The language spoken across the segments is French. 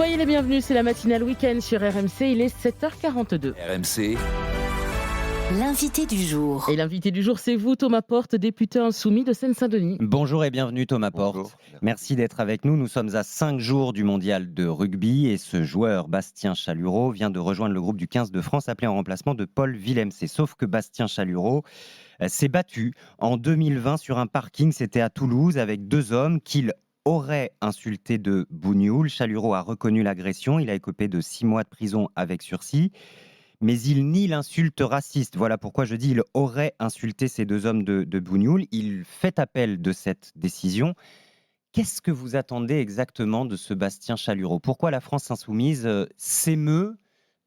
Soyez les bienvenus, c'est la matinale week-end sur RMC, il est 7h42. RMC, L'invité du jour. Et l'invité du jour, c'est vous, Thomas Porte, député insoumis de Seine-Saint-Denis. Bonjour et bienvenue Thomas Porte. Bonjour. Merci d'être avec nous. Nous sommes à 5 jours du mondial de rugby et ce joueur, Bastien Chalureau, vient de rejoindre le groupe du 15 de France appelé en remplacement de Paul Villemc. Sauf que Bastien Chalureau s'est battu en 2020 sur un parking, c'était à Toulouse, avec 2 hommes qu'il aurait insulté de bougnoul. Chalureau a reconnu l'agression, il a écopé de 6 mois de prison avec sursis. Mais il nie l'insulte raciste. Voilà pourquoi je dis il aurait insulté ces 2 hommes de bougnoul. Il fait appel de cette décision. Qu'est-ce que vous attendez exactement de ce Bastien Chalureau ? Pourquoi la France insoumise s'émeut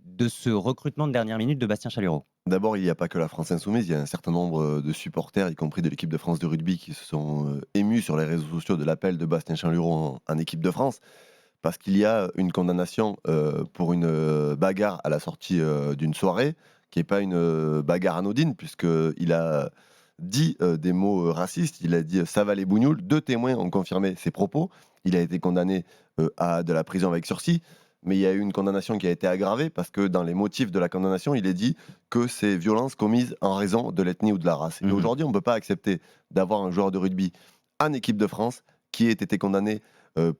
de ce recrutement de dernière minute de Bastien Chalureau ? D'abord, il n'y a pas que la France insoumise, il y a un certain nombre de supporters, y compris de l'équipe de France de rugby, qui se sont émus sur les réseaux sociaux de l'appel de Bastien Chalureau en équipe de France, parce qu'il y a une condamnation pour une bagarre à la sortie d'une soirée, qui n'est pas une bagarre anodine, puisqu'il a dit des mots racistes, il a dit « ça va les bougnoules ». 2 témoins ont confirmé ses propos, il a été condamné à de la prison avec sursis. Mais il y a eu une condamnation qui a été aggravée parce que dans les motifs de la condamnation, il est dit que c'est violences commises en raison de l'ethnie ou de la race. Et aujourd'hui, on ne peut pas accepter d'avoir un joueur de rugby en équipe de France qui ait été condamné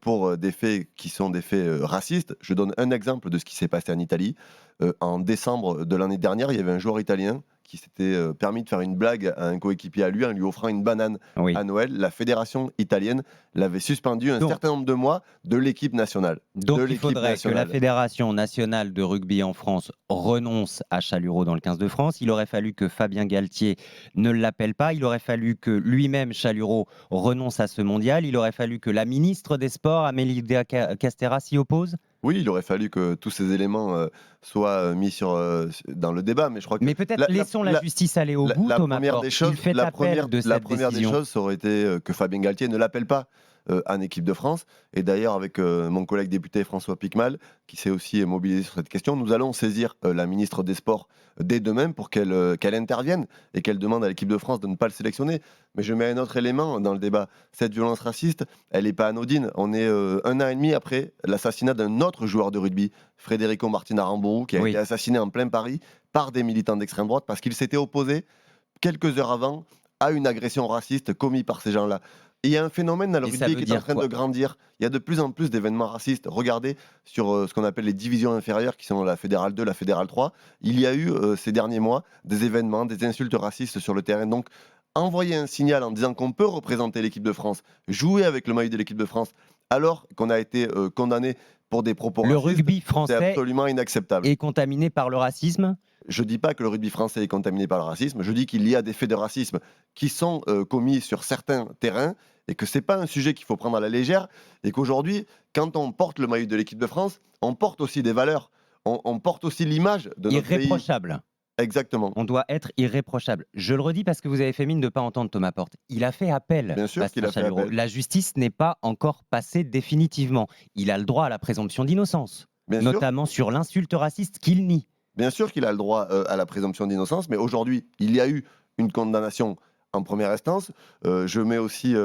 pour des faits qui sont des faits racistes. Je donne un exemple de ce qui s'est passé en Italie. En décembre de l'année dernière, il y avait un joueur italien qui s'était permis de faire une blague à un coéquipier à lui en lui offrant une banane à Noël. La fédération italienne l'avait suspendu un certain nombre de mois de l'équipe nationale. Donc il faudrait que la Fédération nationale de rugby en France renonce à Chalureau dans le 15 de France. Il aurait fallu que Fabien Galtier ne l'appelle pas. Il aurait fallu que lui-même, Chalureau, renonce à ce mondial. Il aurait fallu que la ministre des Sports, Amélie Castera, s'y oppose. Oui, il aurait fallu que tous ces éléments soient mis dans le débat, mais je crois que... Mais peut-être laissons la justice aller au bout, Thomas Porte. Il fait appel de cette première des choses, ça aurait été que Fabien Galtier ne l'appelle pas en équipe de France. Et d'ailleurs, avec mon collègue député François Piquemal, qui s'est aussi mobilisé sur cette question, nous allons saisir la ministre des Sports dès demain pour qu'elle intervienne et qu'elle demande à l'équipe de France de ne pas le sélectionner. Mais je mets un autre élément dans le débat. Cette violence raciste, elle n'est pas anodine. On est 1 an et demi après l'assassinat d'un autre joueur de rugby, Federico Martin Aramburu, qui a été assassiné en plein Paris par des militants d'extrême droite parce qu'il s'était opposé quelques heures avant à une agression raciste commise par ces gens-là. Et il y a un phénomène dans le rugby qui est en train de grandir. Il y a de plus en plus d'événements racistes. Regardez sur ce qu'on appelle les divisions inférieures, qui sont la Fédérale 2, la Fédérale 3. Il y a eu ces derniers mois des événements, des insultes racistes sur le terrain. Donc, envoyer un signal en disant qu'on peut représenter l'équipe de France, jouer avec le maillot de l'équipe de France, alors qu'on a été condamné pour des propos racistes. Le rugby français c'est absolument inacceptable. Est contaminé par le racisme ? Je ne dis pas que le rugby français est contaminé par le racisme, je dis qu'il y a des faits de racisme qui sont commis sur certains terrains et que ce n'est pas un sujet qu'il faut prendre à la légère et qu'aujourd'hui, quand on porte le maillot de l'équipe de France, on porte aussi des valeurs, on porte aussi l'image de notre pays. Irréprochable. Exactement. On doit être irréprochable. Je le redis parce que vous avez fait mine de ne pas entendre Thomas Porte. Il a fait appel. Bien sûr qu'il a fait appel. La justice n'est pas encore passée définitivement. Il a le droit à la présomption d'innocence, notamment sur l'insulte raciste qu'il nie. Bien sûr qu'il a le droit à la présomption d'innocence, mais aujourd'hui, il y a eu une condamnation en première instance. Je mets aussi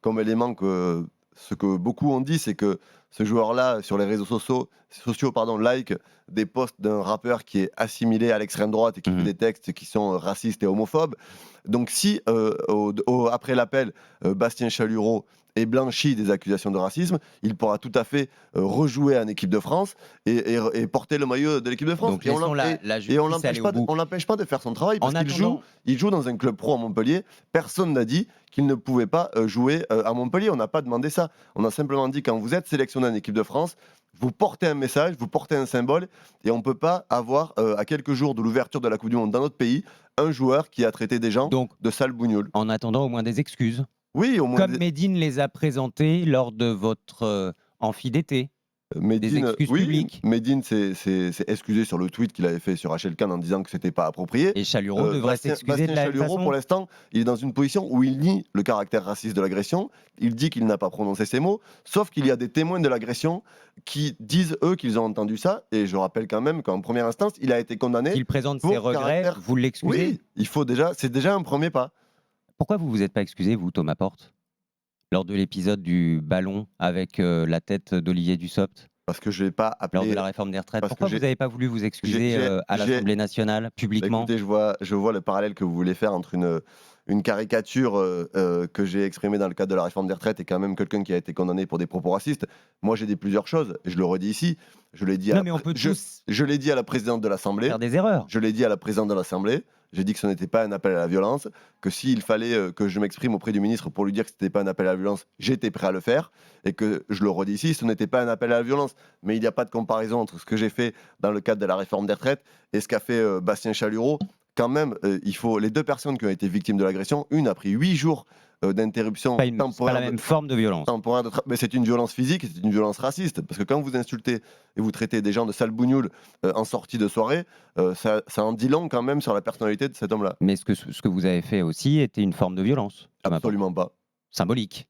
comme élément que ce que beaucoup ont dit, c'est que ce joueur-là, sur les réseaux sociaux like des posts d'un rappeur qui est assimilé à l'extrême droite et qui fait des textes qui sont racistes et homophobes. Donc si, après l'appel, Bastien Chalureau est blanchi des accusations de racisme, il pourra tout à fait rejouer en équipe de France et porter le maillot de l'équipe de France. Donc, et on l'empêche pas de faire son travail parce qu'il joue dans un club pro à Montpellier. Personne n'a dit qu'il ne pouvait pas jouer à Montpellier. On n'a pas demandé ça. On a simplement dit quand vous êtes sélectionné en équipe de France, vous portez un message, vous portez un symbole et on ne peut pas avoir, à quelques jours de l'ouverture de la Coupe du Monde dans notre pays, un joueur qui a traité des gens de sales bougnoules. En attendant au moins des excuses. Oui, au moins comme Médine les a présentées lors de votre amphi d'été. Médine, publiques. Médine s'est excusé sur le tweet qu'il avait fait sur Rachel Kahn en disant que c'était pas approprié. Et Chalureau devrait s'excuser de la même façon. Pour l'instant, il est dans une position où il nie le caractère raciste de l'agression. Il dit qu'il n'a pas prononcé ces mots, sauf qu'il y a des témoins de l'agression qui disent eux qu'ils ont entendu ça. Et je rappelle quand même qu'en première instance, il a été condamné. Qu'il présente ses regrets, vous l'excusez. Oui, c'est déjà un premier pas. Pourquoi vous vous êtes pas excusé, vous, Thomas Porte, lors de l'épisode du ballon avec la tête d'Olivier Dussopt? Parce que je n'ai pas lors de appelé. la réforme des retraites. Parce Pourquoi que vous n'avez pas voulu vous excuser à j'ai- l'Assemblée nationale, publiquement? Écoutez, je vois le parallèle que vous voulez faire entre une caricature que j'ai exprimée dans le cadre de la réforme des retraites et quand même quelqu'un qui a été condamné pour des propos racistes. Moi, j'ai dit plusieurs choses, et je le redis ici. Je l'ai dit, Non, mais on peut tous je l'ai dit à la présidente de l'Assemblée. faire des erreurs. Je l'ai dit à la présidente de l'Assemblée. J'ai dit que ce n'était pas un appel à la violence, que s'il fallait que je m'exprime auprès du ministre pour lui dire que ce n'était pas un appel à la violence, j'étais prêt à le faire, et que, je le redis ici, ce n'était pas un appel à la violence. Mais il n'y a pas de comparaison entre ce que j'ai fait dans le cadre de la réforme des retraites et ce qu'a fait Bastien Chalureau. Quand même, les deux personnes qui ont été victimes de l'agression, une a pris 8 jours d'interruption C'est pas la temporaire. même forme de violence. Mais c'est une violence physique, c'est une violence raciste. Parce que quand vous insultez et vous traitez des gens de sales bougnoules en sortie de soirée, ça en dit long quand même sur la personnalité de cet homme-là. Mais ce que vous avez fait aussi était une forme de violence. Absolument pas. Symbolique.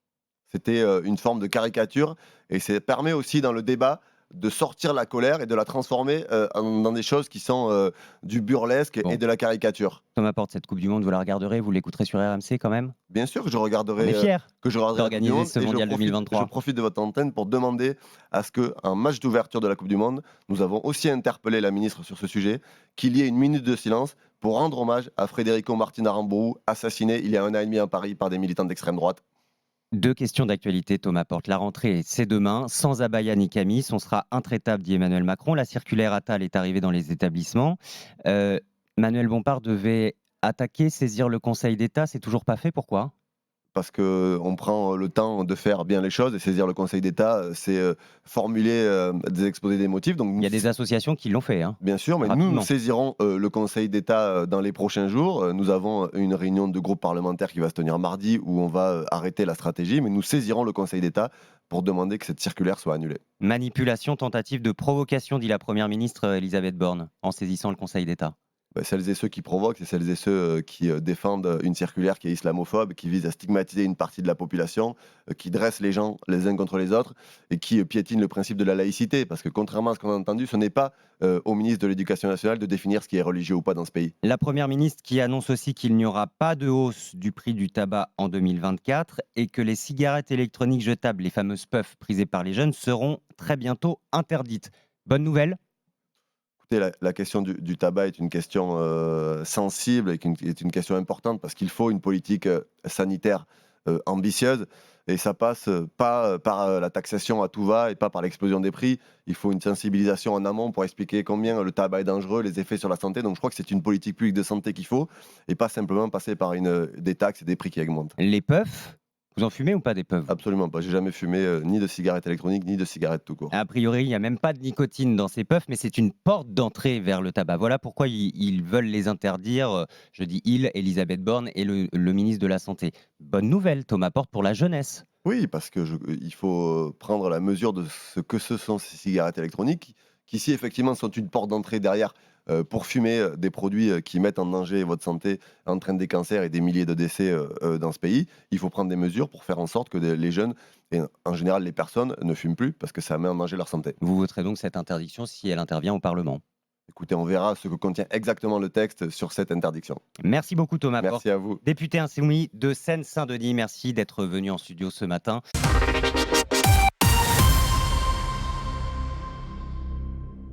C'était une forme de caricature, et ça permet aussi dans le débat de sortir la colère et de la transformer dans des choses qui sont du burlesque Bon. et de la caricature. Thomas Porte, cette Coupe du Monde, vous la regarderez, vous l'écouterez sur RMC quand même? Bien sûr que je On regarderai est fiers la d'organiser Coupe du ce Monde, et mondial 2023. Je profite de votre antenne pour demander à ce qu'un match d'ouverture de la Coupe du Monde, nous avons aussi interpellé la ministre sur ce sujet, qu'il y ait une minute de silence pour rendre hommage à Federico Martin Aramburu, assassiné il y a 1 an et demi à Paris par des militants d'extrême droite. Deux questions d'actualité, Thomas Porte. La rentrée, c'est demain. Sans abaya ni camis, on sera intraitable, dit Emmanuel Macron. La circulaire Attal est arrivée dans les établissements. Manuel Bompard devait attaquer, saisir le Conseil d'État. C'est toujours pas fait. Pourquoi? Parce qu'on prend le temps de faire bien les choses, et saisir le Conseil d'État, c'est formuler des exposés des motifs. Donc Il y a des associations qui l'ont fait. Bien sûr, mais Rapidement. nous saisirons le Conseil d'État dans les prochains jours. Nous avons une réunion de groupe parlementaire qui va se tenir mardi, où on va arrêter la stratégie, mais nous saisirons le Conseil d'État pour demander que cette circulaire soit annulée. Manipulation, tentative de provocation, dit la Première ministre Elisabeth Borne, en saisissant le Conseil d'État. Celles et ceux qui provoquent, c'est celles et ceux qui défendent une circulaire qui est islamophobe, qui vise à stigmatiser une partie de la population, qui dresse les gens les uns contre les autres et qui piétine le principe de la laïcité. Parce que contrairement à ce qu'on a entendu, ce n'est pas au ministre de l'Éducation nationale de définir ce qui est religieux ou pas dans ce pays. La Première ministre qui annonce aussi qu'il n'y aura pas de hausse du prix du tabac en 2024 et que les cigarettes électroniques jetables, les fameuses puffs prisées par les jeunes, seront très bientôt interdites. Bonne nouvelle? Écoutez, la question du tabac est une question sensible et est une question importante, parce qu'il faut une politique sanitaire ambitieuse, et ça passe pas par la taxation à tout va et pas par l'explosion des prix. Il faut une sensibilisation en amont pour expliquer combien le tabac est dangereux, les effets sur la santé. Donc je crois que c'est une politique publique de santé qu'il faut, et pas simplement passer par des taxes et des prix qui augmentent. Les puffs, vous en fumez ou pas des puffs? Absolument pas. J'ai jamais fumé ni de cigarettes électroniques ni de cigarettes tout court. A priori, il n'y a même pas de nicotine dans ces puffs, mais c'est une porte d'entrée vers le tabac. Voilà pourquoi ils veulent les interdire. Je dis ils, Elisabeth Borne et le ministre de la Santé. Bonne nouvelle, Thomas Porte, pour la jeunesse. Oui, parce que il faut prendre la mesure de ce que ce sont ces cigarettes électroniques, qui si effectivement sont une porte d'entrée derrière pour fumer des produits qui mettent en danger votre santé, entraînent des cancers et des milliers de décès dans ce pays. Il faut prendre des mesures pour faire en sorte que les jeunes, et en général les personnes, ne fument plus, parce que ça met en danger leur santé. Vous voterez donc cette interdiction si elle intervient au Parlement. Écoutez, on verra ce que contient exactement le texte sur cette interdiction. Merci beaucoup, Thomas Porte. Merci à vous. Député insoumis de Seine-Saint-Denis, merci d'être venu en studio ce matin.